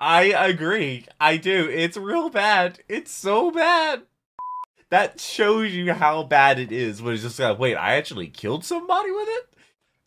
I agree. I do. It's real bad. It's so bad. That shows you how bad it is. When it's just like, wait, I actually killed somebody with it?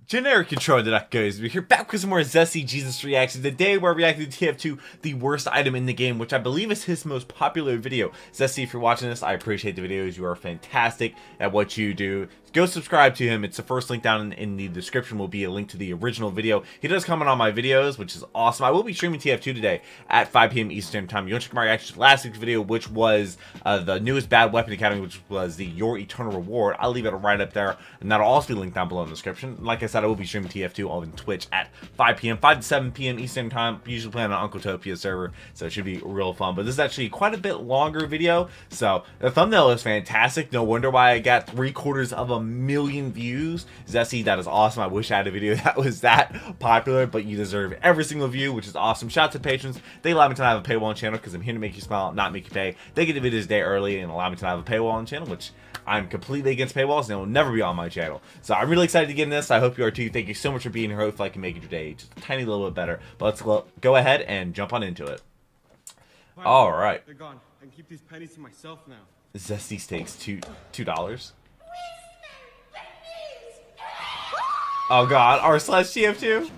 Generic control that goes. We're here back with some more Zesty Jesus reactions. Today we're reacting to TF2, the worst item in the game, which I believe is his most popular video. Zesty, if you're watching this, I appreciate the videos. You are fantastic at what you do. Go subscribe to him. It's the first link down in the description will be a link to the original video. He does comment on my videos, which is awesome. I will be streaming TF2 today at 5 p.m. Eastern Time. You want to check my reaction to last week's video, which was the newest Bad Weapon Academy, which was the Your Eternal Reward. I'll leave it right up there, and that'll also be linked down below in the description. Like I said, I will be streaming TF2 on Twitch at 5 p.m. 5 to 7 p.m. Eastern Time. Usually playing on Uncle Topia server, so it should be real fun. But this is actually quite a bit longer video, so the thumbnail is fantastic. No wonder why I got 750,000 views. Zesty, that is awesome. I wish I had a video that was that popular, but you deserve every single view, which is awesome. Shout out to patrons. They allow me to have a paywall on channel because I'm here to make you smile, not make you pay. They get the videos a day early and allow me to have a paywall on channel, which I'm completely against paywalls and they will never be on my channel. So I'm really excited to get in this. I hope you are too. Thank you so much for being here. Hopefully I can make your day just a tiny little bit better. But let's go ahead and jump on into it. All right. They're gone. I can keep these pennies to myself now. Zesty Steaks, $2. Oh god, r/TF2?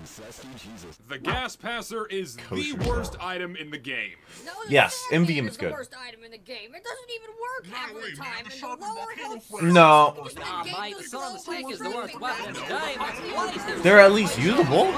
The gas passer is the worst item in the game. No, yes, MVM is good. The worst item in the game. It doesn't even work half of the time. And the lower health no. Mike, the tank is the worst weapon in the game. They're at least usable.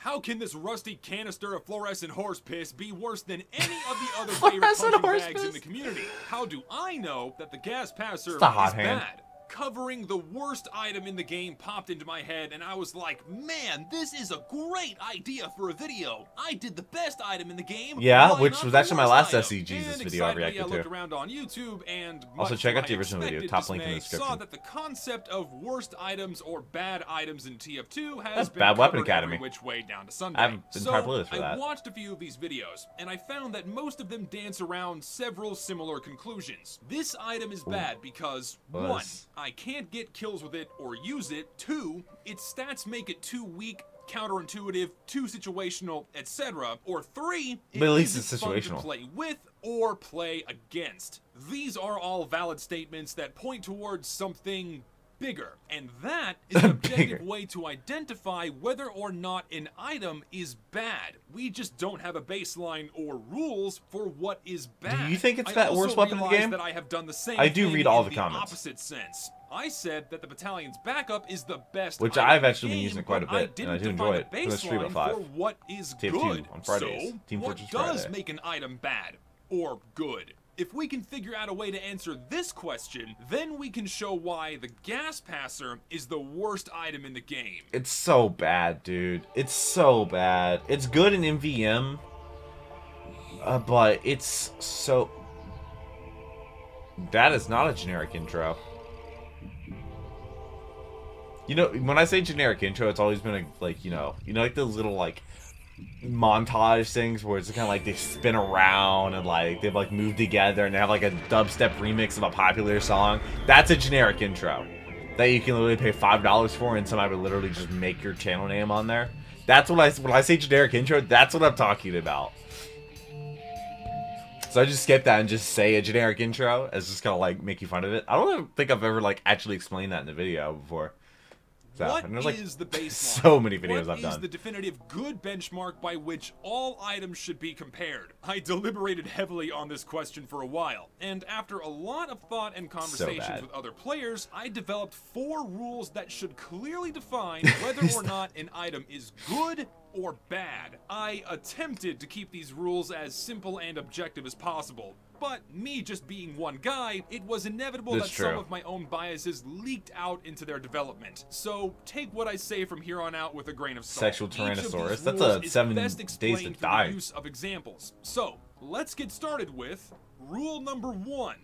How can this rusty canister of fluorescent horse piss be worse than any of the other favorite punching bags in the community? How do I know that the gas passer is bad? Covering the worst item in the game popped into my head, and I was like, man, this is a great idea for a video. I did the best item in the game. Yeah, which was actually my last Zesty Jesus video I reacted to. I looked around on YouTube and also check out the original video, top link in the description. Saw that the concept of worst items or bad items in TF2 has been Bad Weapon Academy. Which way down to Sunday. I haven't been for that. I watched a few of these videos, and I found that most of them dance around several similar conclusions. This item is bad because 1. I can't get kills with it or use it. 2, its stats make it too weak, counterintuitive, too situational, etc. Or 3, it but at least isn't it's fun to situational. Play with or play against. These are all valid statements that point towards something bigger, and that is an objective way to identify whether or not an item is bad. We just don't have a baseline or rules for what is bad. Do you think it's that worst weapon in the game? That I have done the same I do read all the in comments. Opposite sense. I said that the battalion's backup is the best, which I've actually been using it quite a bit, and I do enjoy it. I'm gonna stream at 5. For what is TF2 good. on Fridays. So, Team what Fortress does Friday. make an item bad or good? If we can figure out a way to answer this question, then we can show why the gas passer is the worst item in the game. It's so bad, dude. It's so bad. It's good in MVM, but it's so... That is not a generic intro. You know, when I say generic intro, it's always been a, like, you know, like those little, like, montage things where it's kind of like they spin around and like they've like moved together and they have like a dubstep remix of a popular song. That's a generic intro that you can literally pay $5 for and somebody would literally just make your channel name on there. That's what when I say generic intro, that's what I'm talking about. So I just skip that and just say a generic intro as just kind of like making fun of it. I don't think I've ever like actually explained that in the video before. So, what there's, like, is the baseline? So many videos I've done. What is the definitive good benchmark by which all items should be compared? I deliberated heavily on this question for a while, and after a lot of thought and conversations with other players, I developed 4 rules that should clearly define whether or not an item is good or bad. I attempted to keep these rules as simple and objective as possible. But me just being one guy, it was inevitable that some of my own biases leaked out into their development. So take what I say from here on out with a grain of salt. Sexual Tyrannosaurus. That's a 7 days to die. Use of examples. So let's get started with rule number 1.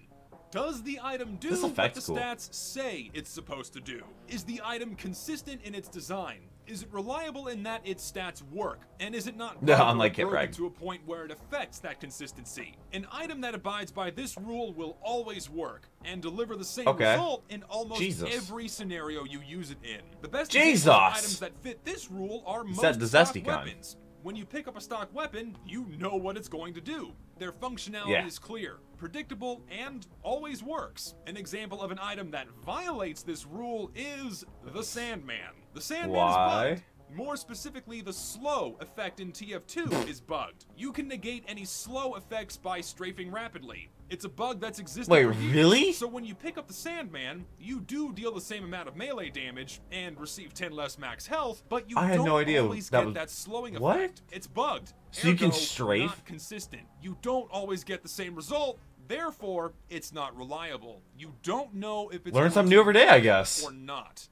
Does the item do what the stats say it's supposed to do? Is the item consistent in its design? Is it reliable in that its stats work? And is it not unlike Hit broken Rag. to a point where it affects that consistency? An item that abides by this rule will always work and deliver the same result in almost every scenario you use it in. The best examples of items that fit this rule are most the Zesty weapons. When you pick up a stock weapon, you know what it's going to do. Their functionality is clear, predictable, and always works. An example of an item that violates this rule is the Sandman. The Sandman is bugged. More specifically, the slow effect in TF2 is bugged. You can negate any slow effects by strafing rapidly. It's a bug that's existed for years. Really? So when you pick up the Sandman, you do deal the same amount of melee damage and receive 10 less max health, but you don't always get that slowing effect. It's bugged. So you can strafe? Not consistent. You don't always get the same result. Therefore, it's not reliable. You don't know if it's learn something new every day, I guess. Or not.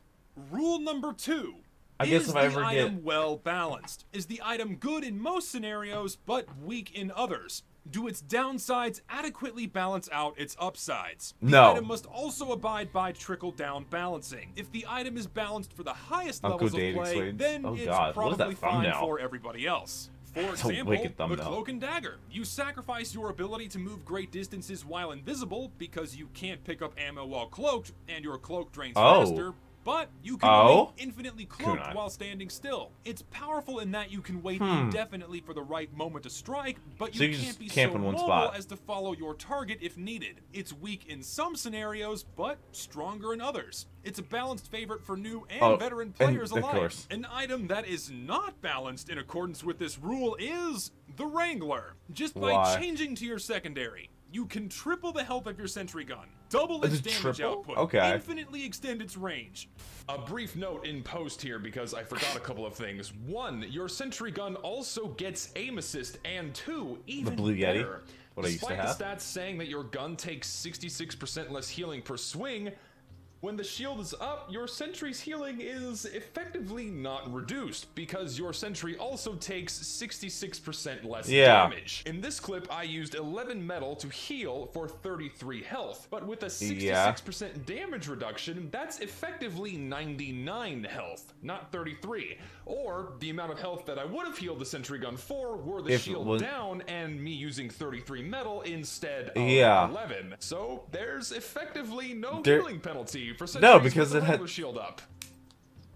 Rule number 2. I guess if I ever get... Is the item well balanced? Is the item good in most scenarios, but weak in others? Do its downsides adequately balance out its upsides? The item must also abide by trickle-down balancing. If the item is balanced for the highest levels of play, then it's probably fine for everybody else. For example, the Cloak and Dagger. You sacrifice your ability to move great distances while invisible because you can't pick up ammo while cloaked, and your cloak drains faster. But you can remain infinitely cloaked while standing still. It's powerful in that you can wait indefinitely for the right moment to strike, but you can't be so mobile as to follow your target if needed. It's weak in some scenarios, but stronger in others. It's a balanced favorite for new and veteran players alike. An item that is not balanced in accordance with this rule is the Wrangler. Just by changing to your secondary, you can triple the health of your sentry gun, double its damage output, infinitely extend its range. A brief note in post here because I forgot a couple of things. 1, your sentry gun also gets aim assist, and 2, even the Blue Yeti, better, what I used to have. Despite the stats saying that your gun takes 66% less healing per swing, when the shield is up, your sentry's healing is effectively not reduced because your sentry also takes 66% less damage. In this clip, I used 11 metal to heal for 33 health, but with a 66% damage reduction, that's effectively 99 health, not 33, or the amount of health that I would have healed the sentry gun for were the shield down and me using 33 metal instead of 11. So there's effectively no healing penalty. No, because it had shield up.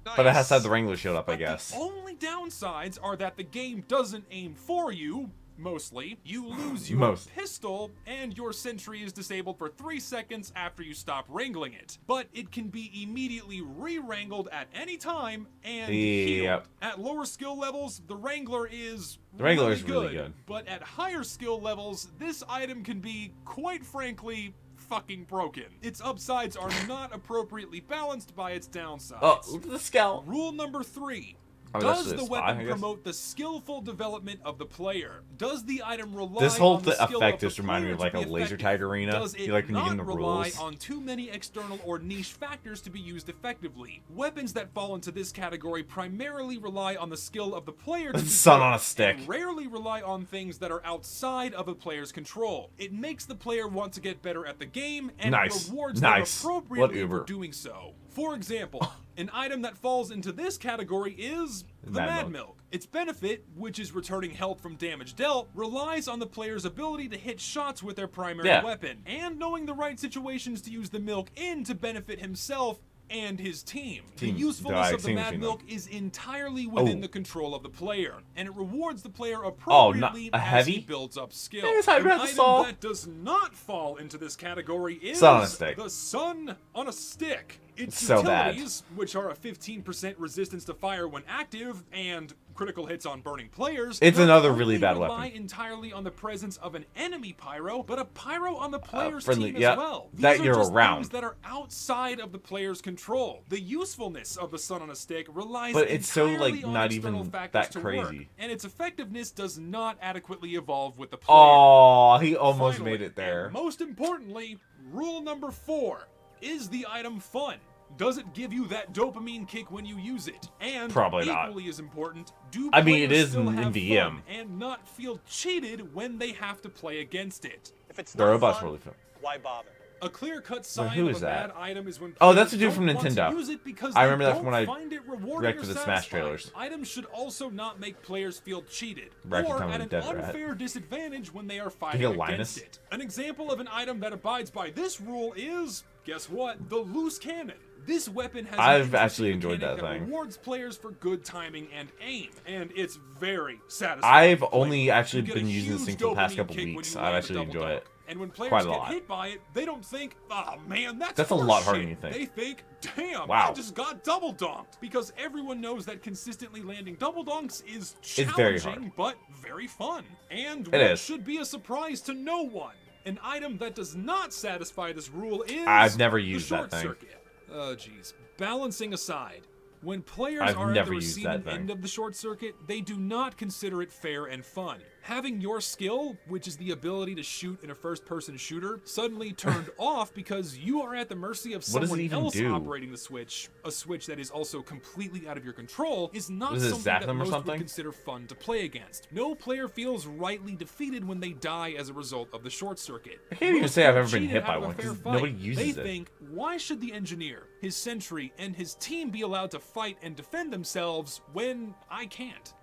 But it has to have the Wrangler shield up, I guess. The only downsides are that the game doesn't aim for you. Mostly, you lose your pistol, and your sentry is disabled for 3 seconds after you stop wrangling it. But it can be immediately re-wrangled at any time and healed. At lower skill levels, the Wrangler is really good. But at higher skill levels, this item can be, quite frankly, fucking broken. Its upsides are not appropriately balanced by its downsides. Oh, look at the scout. Rule number 3. Does the weapon promote the skillful development of the player? Does the item rely this whole on the skill effect of the just reminded me of like a laser tag arena? Does it like when you get in the rely rules. on too many external or niche factors to be used effectively? Weapons that fall into this category primarily rely on the skill of the player to sun on a stick. And rarely rely on things that are outside of a player's control. It makes the player want to get better at the game and rewards them appropriately for doing so. For example, an item that falls into this category is the Mad Milk. Its benefit, which is returning health from damage dealt, relies on the player's ability to hit shots with their primary weapon, and knowing the right situations to use the milk in to benefit himself and his team. The usefulness of the Mad Milk is entirely within the control of the player, and it rewards the player appropriately as he builds up skill. An item that does not fall into this category is the Sun on a Stick. Its utilities, which are a 15% resistance to fire when active and critical hits on burning players, it's another really bad weapon. Rely entirely on the presence of an enemy pyro, but a pyro on the player's team as well. These that are you're just around. things that are outside of the player's control. The usefulness of the Sun on a Stick relies but it's so entirely like on not external even factors that crazy. Work, and its effectiveness does not adequately evolve with the player. Oh, he almost made it there. And most importantly, rule number 4: is the item fun? Does it give you that dopamine kick when you use it? And probably equally as important, do I mean, it is still in have VM fun and not feel cheated when they have to play against it? If it's the not robot's fun, really fun. why bother? A clear-cut Wait, sign who of is a that? bad item is when Oh, that's the dude players from don't want to Nintendo. use it because I they remember that don't when I find it rewarding reacted or to the Smash satisfying. trailers. Items should also not make players feel cheated Reacted or time at with an a dead rat. unfair disadvantage when they are Did he fighting get against Linus? it. An example of an item that abides by this rule is, guess what? The loose cannon. This weapon has I've an actually interesting enjoyed that mechanic thing. rewards players for good timing and aim, and it's very satisfying. I've to play. only actually You get a been using this huge thing for the past dopamine couple kick when weeks. you I've land a actually double enjoyed dunk. it. And when players quite a get lot. hit by it, they don't think, "Oh man, that's a lot harder horseshit." than you think. They think, "Damn, Wow. I just got double dunked." Because everyone knows that consistently landing double dunks is It's very challenging, but very fun. And It what is. should be a surprise to no one. An item that does not satisfy this rule is I've never the used short that thing. circuit. Oh jeez. Balancing aside, when players I've are at never the used receiving that thing. end of the short circuit, they do not consider it fair and fun. Having your skill, which is the ability to shoot in a first-person shooter, suddenly turned off because you are at the mercy of What does it someone even else do? operating the switch, a switch that is also completely out of your control, is not Is it something zap that them or most something? would consider fun to play against. No player feels rightly defeated when they die as a result of the short circuit. I can't even Most say I've feel ever been cheated hit by out of a one, 'cause fair fight. nobody uses They it. think, why should the engineer, his sentry, and his team be allowed to fight and defend themselves when I can't?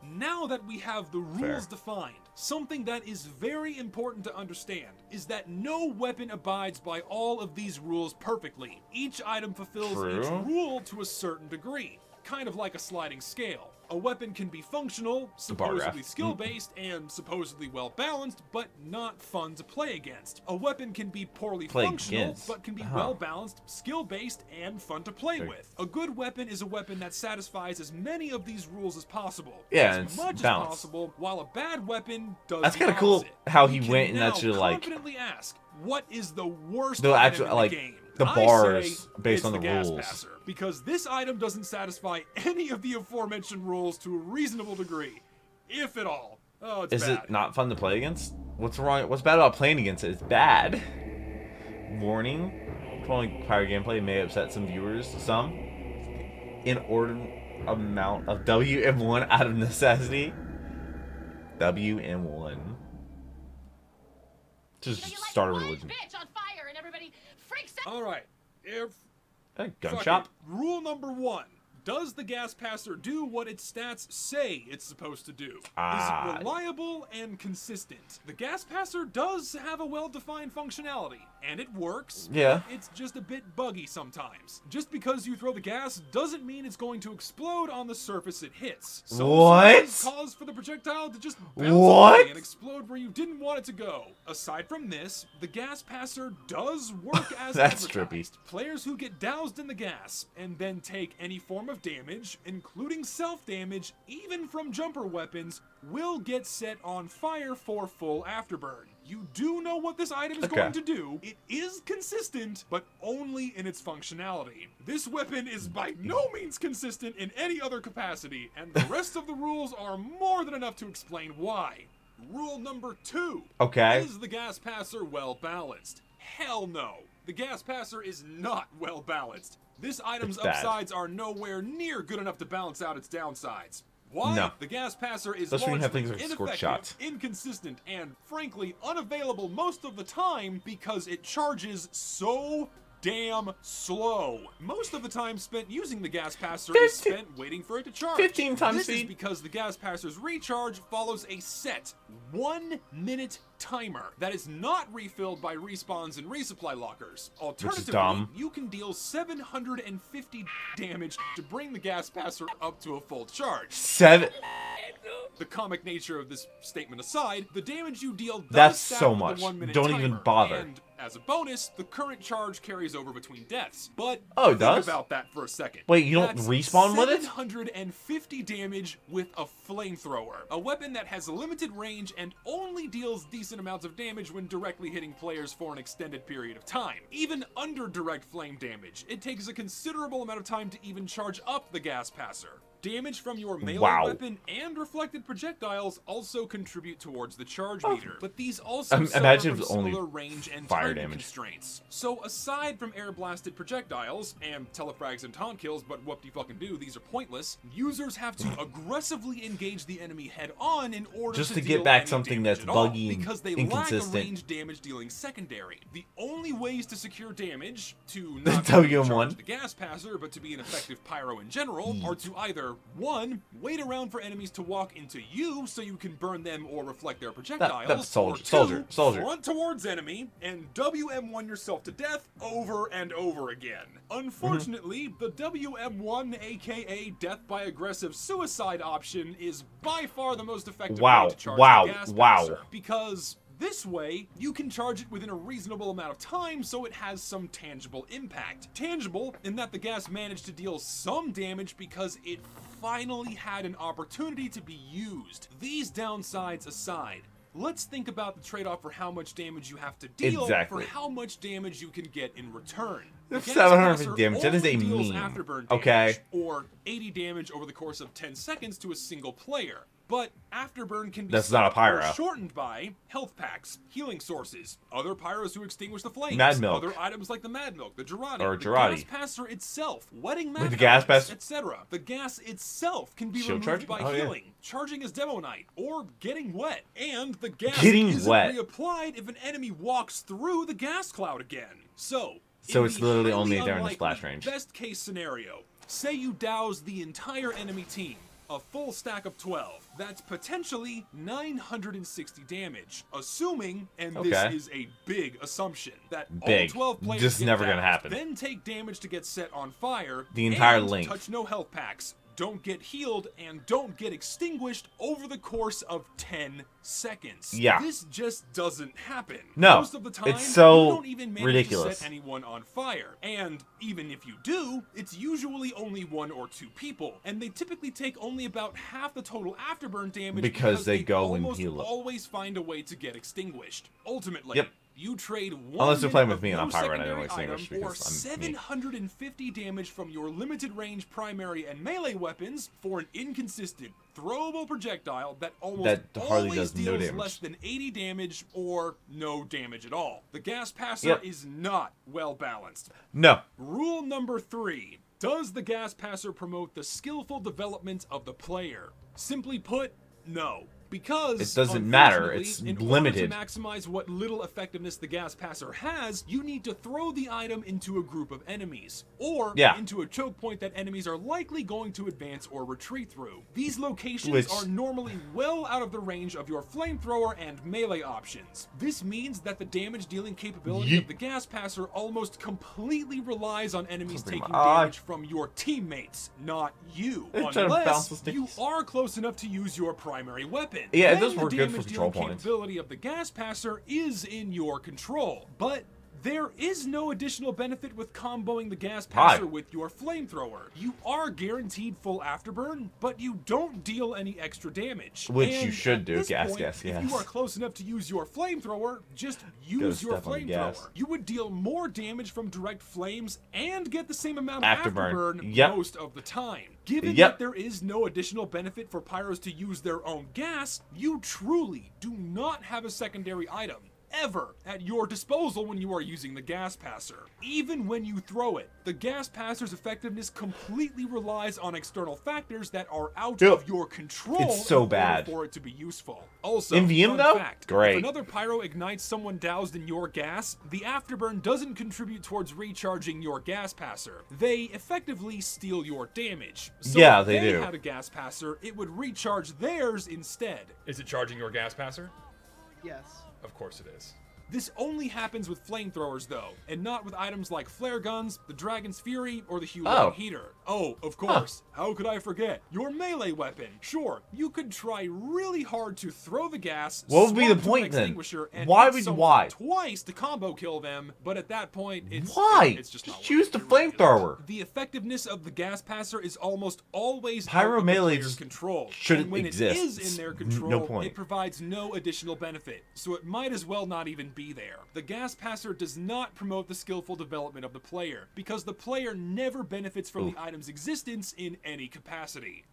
Now that we have the rules defined, something that is very important to understand is that no weapon abides by all of these rules perfectly. Each item fulfills each True. rule to a certain degree, kind of like a sliding scale. A weapon can be functional, supposedly graph. skill-based, and supposedly well-balanced, but not fun to play against. A weapon can be poorly Play functional, against. but can be Huh. well-balanced, skill-based, and fun to play Okay. with. A good weapon is a weapon that satisfies as many of these rules as possible. Yeah, and as it's much balanced. as possible, while a bad weapon does That's the kinda cool opposite. how We he can went and now actually, like, confidently ask, what is the worst the item actual, in like, the game? the I bars say based it's on the gas rules. passer, because this item doesn't satisfy any of the aforementioned rules to a reasonable degree, if at all. Oh, it's Is bad. it not fun to play against? What's wrong? What's bad about playing against it? It's bad. Warning: following prior gameplay may upset some viewers. Some inordinate amount of WM1 out of necessity. WM1. Just start a religion. Bitch on fire and everybody freaks out. All right. A gun Fuck shop. it. Rule number 1. Does the gas passer do what its stats say it's supposed to do? Ah. Is it reliable and consistent? The gas passer does have a well-defined functionality, and it works. Yeah. But it's just a bit buggy sometimes. Just because you throw the gas doesn't mean it's going to explode on the surface it hits. Some What? surfaces cause for the projectile to just bounce What? away and explode where you didn't want it to go. Aside from this, the gas passer does work as That's advertised. Players who get doused in the gas and then take any form of damage, including self-damage, even from jumper weapons, will get set on fire for full afterburn. You do know what this item is Okay. going to do. It is consistent, but only in its functionality. This weapon is by no means consistent in any other capacity, and the rest of the rules are more than enough to explain why. Rule number 2. Okay. Is the gas passer well balanced? Hell no. The gas passer is not well balanced. This item's It's bad. upsides are nowhere near good enough to balance out its downsides. Why? No. The gas passer is Especially when you have largely things like scorch ineffective, shots. inconsistent, and frankly unavailable most of the time because it charges so damn slow. Most of the time spent using the gas passer is 15 spent waiting for it to charge. 15 times This is speed. because the gas passer's recharge follows a set 1-minute timer that is not refilled by respawns and resupply lockers. Alternatively, dumb. you can deal 750 damage to bring the gas passer up to a full charge. 7. The comic nature of this statement aside, the damage you deal does That's stack so with the much. 1-minute Don't timer, even bother. And as a bonus, the current charge carries over between deaths. But Oh, it think does? about that for a second. Wait, you don't That's respawn with it? 750 damage with a flamethrower, a weapon that has limited range and only deals decent amounts of damage when directly hitting players for an extended period of time. Even under direct flame damage, it takes a considerable amount of time to even charge up the gas passer. Damage from your melee weapon and reflected projectiles also contribute towards the charge meter, but these also suffer from similar range and timing constraints. So aside from air blasted projectiles and telefrags and taunt kills, but whoop-de-fucking-do, these are pointless, users have to aggressively engage the enemy head-on in order just to get back something that's buggy and because they lack a range damage dealing secondary. The only ways to secure damage to not charge the gas passer, but to be an effective pyro in general, are to either 1. Wait around for enemies to walk into you so you can burn them or reflect their projectiles, or 2. Front towards enemy and WM1 yourself to death over and over again. Unfortunately, the WM1, aka death by aggressive suicide option, is by far the most effective way to charge the gas passer, because this way, you can charge it within a reasonable amount of time so it has some tangible impact. Tangible in that the gas managed to deal some damage because it finally had an opportunity to be used. These downsides aside, let's think about the trade-off for how much damage you have to deal for how much damage you can get in return. That's 750 damage. That is a meme. Okay. Or 80 damage over the course of 10 seconds to a single player. But Afterburn can be shortened by health packs, healing sources, other pyros who extinguish the flames, other items like the Mad Milk, the Girardi, the gas passer itself, wetting mad etc. The gas itself can be removed by healing, charging as Demo Knight, or getting wet. And the gas isn't reapplied if an enemy walks through the gas cloud again. So it's literally only during the splash range. Best case scenario, say you douse the entire enemy team, a full stack of 12. That's potentially 960 damage, assuming, and this is a big assumption, that all 12 players just never gonna happen. Then take damage to get set on fire, the entire length. Touch no health packs, don't get healed, and don't get extinguished over the course of 10 seconds. This just doesn't happen. No, most of the time, it's so you don't even manage ridiculous. to set anyone on fire. And even if you do, it's usually only 1 or 2 people, and they typically take only about half the total afterburn damage because they go and heal up. Always find a way to get extinguished. Ultimately, you trade 1 unless you're playing with me and on pyro and I don't extinguish or because I'm 750 damage from your limited range primary and melee weapons for an inconsistent throwable projectile that almost always deals less than 80 damage or no damage at all. The gas passer is not well balanced. No. Rule number 3. Does the gas passer promote the skillful development of the player? Simply put, no. Because it doesn't matter, it's limited. In order to maximize what little effectiveness the gas passer has, you need to throw the item into a group of enemies, or into a choke point that enemies are likely going to advance or retreat through. These locations are normally well out of the range of your flamethrower and melee options. This means that the damage dealing capability of the gas passer almost completely relies on enemies taking damage from your teammates, not you, unless you are close enough to use your primary weapon. Yeah, it does work good for control points. The capability of the gas passer is in your control, but there is no additional benefit with comboing the gas passer with your flamethrower. You are guaranteed full afterburn, but you don't deal any extra damage. Which you should do, If you are close enough to use your flamethrower, just use your flamethrower. You would deal more damage from direct flames and get the same amount of afterburn most of the time. Given that there is no additional benefit for pyros to use their own gas, you truly do not have a secondary item ever at your disposal when you are using the gas passer. Even when you throw it, the gas passer's effectiveness completely relies on external factors that are out of your control it's so bad for it to be useful. Also, in VM though, great. If another pyro ignites someone doused in your gas, the afterburn doesn't contribute towards recharging your gas passer. They effectively steal your damage. So if they had a gas passer, it would recharge theirs instead. Is it charging your gas passer? Yes. Of course it is. This only happens with flamethrowers, though, and not with items like flare guns, the Dragon's Fury, or the Hue Heater. Oh, of course. How could I forget? Your melee weapon. Sure, you could try really hard to throw the gas, what would be the point then? Why would twice to combo kill them, but at that point, it's just not use the flamethrower. The effectiveness of the gas passer is almost always pyro melee control. Shouldn't and when exist. it is in their control, it provides no additional benefit, so it might as well not even be there. The gas passer does not promote the skillful development of the player, because the player never benefits from the item's existence in any capacity.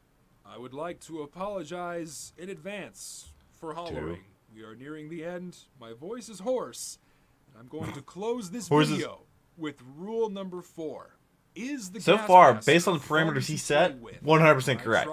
I would like to apologize in advance for hollering. We are nearing the end. My voice is hoarse. And I'm going to close this video with rule number 4. Is the so far, based on the parameters he set, 100% correct.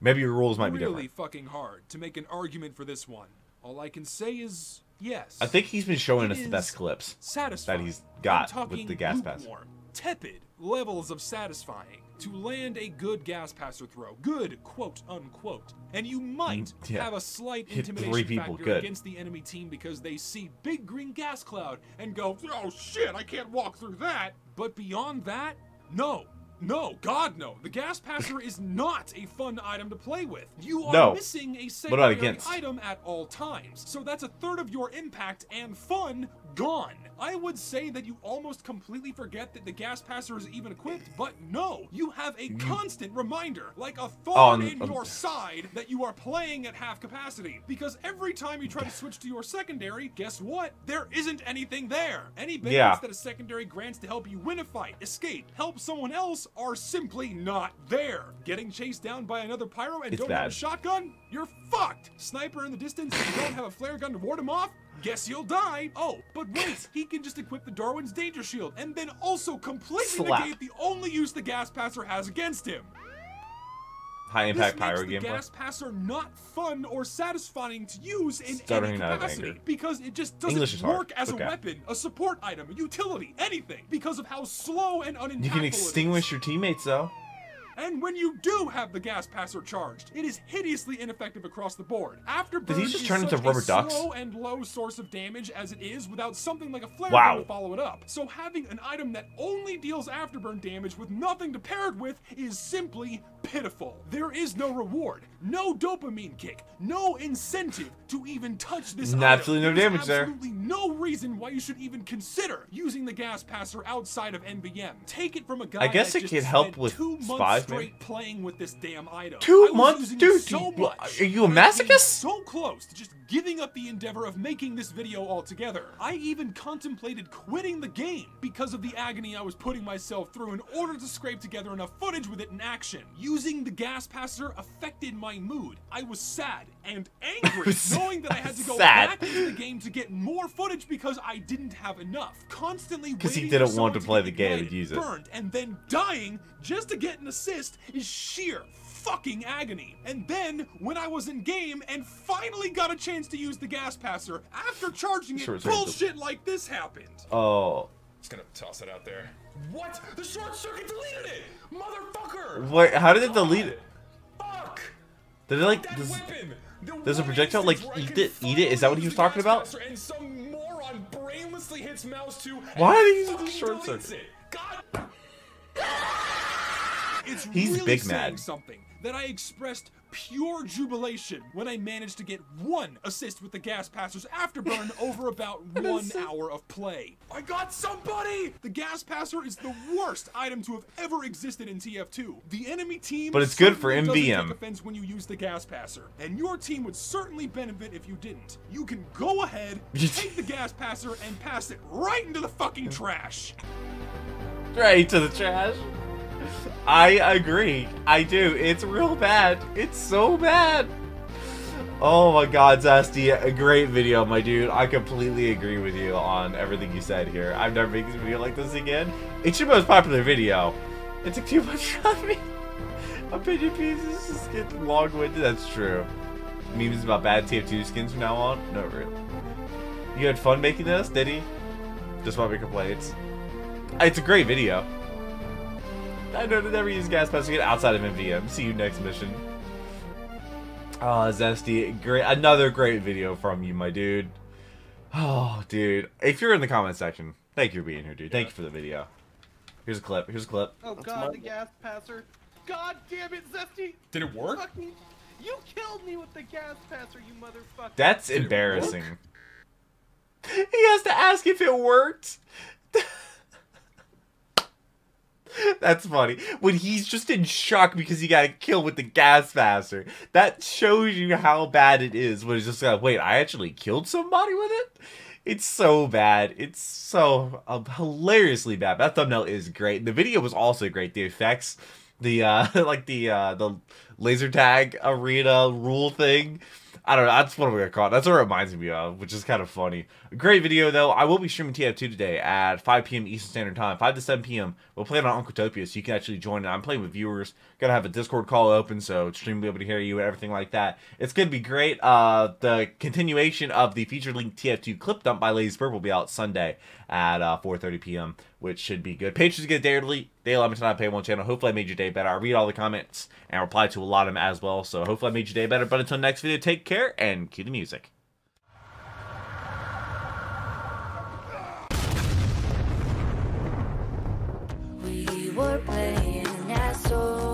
Maybe your rules might be different. Really fucking hard to make an argument for this one. All I can say is yes. I think he's been showing us the best clips that he's got with the gas pass. Tepid levels of satisfying to land a good gas passer throw. Good, quote unquote. And you might have a slight intimidation factor against the enemy team because they see big green gas cloud and go, oh shit, I can't walk through that. But beyond that, no. No, God no. The gas passer is not a fun item to play with. You are missing a secondary item at all times. So that's a third of your impact and fun gone. I would say that you almost completely forget that the gas passer is even equipped, but no, you have a constant reminder, like a thorn in your side, that you are playing at half capacity. Because every time you try to switch to your secondary, guess what? There isn't anything there. Any benefits that a secondary grants to help you win a fight, escape, help someone else are simply not there. Getting chased down by another pyro and don't have a shotgun? You're fucked. Sniper in the distance and you don't have a flare gun to ward him off? Guess you'll die. Oh, but wait, he can just equip the Darwin's Danger Shield and then also completely negate the only use the gas passer has against him. High impact pyro gameplay. This makes the gas passer not fun or satisfying to use in any capacity because it just doesn't work as a weapon, a support item, a utility, anything because of how slow and unimpactful You can extinguish your teammates though. And when you do have the gas passer charged, it is hideously ineffective across the board. Afterburn is such a slow and low source of damage as it is without something like a flare gun to follow it up. So having an item that only deals afterburn damage with nothing to pair it with is simply pitiful. There is no reward, no dopamine kick, no incentive to even touch this item. Absolutely no damage there. Absolutely no reason why you should even consider using the gas passer outside of NVM. Take it from a guy I guess that it could help with 2 months straight playing with this damn item. 2 months? Dude, are you a masochist? So close to just giving up the endeavor of making this video altogether. I even contemplated quitting the game because of the agony I was putting myself through in order to scrape together enough footage with it in action. Using the gas passer affected my mood. I was sad and angry knowing that I had to go back into the game to get more footage because I didn't have enough. Constantly because he didn't want to play the game and use it. Burned and then dying just to get an assist is sheer fucking agony. And then when I was in game and finally got a chance to use the gas passer after charging it, bullshit like this happened. Oh. Just gonna toss it out there. What? The short circuit deleted it! Motherfucker! Wait, how did it delete it? Fuck! Did it like does a projectile like eat it? Is that what he was talking about? And some moron brainlessly hits mouse 2. Why are they using the short circuit? God. It's He's really big saying mad. Something that I expressed pure jubilation when I managed to get 1 assist with the gas passer's afterburn over about 1 hour of play. I got somebody! The gas passer is the worst item to have ever existed in TF2. The enemy team but it's good for doesn't take MVM. offense when you use the gas passer, and your team would certainly benefit if you didn't. You can go ahead, take the gas passer, and pass it right into the fucking trash. Right to the trash. I agree. I do. It's real bad. It's so bad. Oh my god, Zesty, a great video, my dude. I completely agree with you on everything you said here. I've never made this video like this again. It's your most popular video. It took too much of me. Opinion pieces just get long-winded. That's true. Memes about bad TF2 skins from now on? No, really. You had fun making this, did he? Just want to make complaints. It's a great video. I know to never use gas passer outside of MVM. See you next mission. Zesty, great, another great video from you, my dude. Oh, dude. If you're in the comment section, thank you for being here, dude. Thank you for the video. Here's a clip. Here's a clip. Oh god, the gas passer. God damn it, Zesty! Did it work? You killed me with the gas passer, you motherfucker. That's embarrassing. He has to ask if it worked. That's funny. When he's just in shock because he got a kill with the gas passer. That shows you how bad it is. When it's just like, wait, I actually killed somebody with it? It's so bad. It's so hilariously bad. That thumbnail is great. The video was also great. The effects, the like the laser tag arena rule thing. I don't know. That's what we're gonna call it. That's what it reminds me of, which is kind of funny. A great video though. I will be streaming TF2 today at 5 p.m. Eastern Standard Time, 5 to 7 p.m. We'll play it on Uncletopia, so you can actually join it. I'm playing with viewers. Gonna have a Discord call open, so stream will be able to hear you and everything like that. It's gonna be great. The continuation of the featured link TF2 clip dump by Lazy Bird will be out Sunday at 4:30 p.m., which should be good. Patrons get a day early. They allow me to not pay one channel. Hopefully I made your day better. I read all the comments and reply to a lot of them as well. So hopefully I made your day better. But until next video, take care and cue the music. We were playing asshole.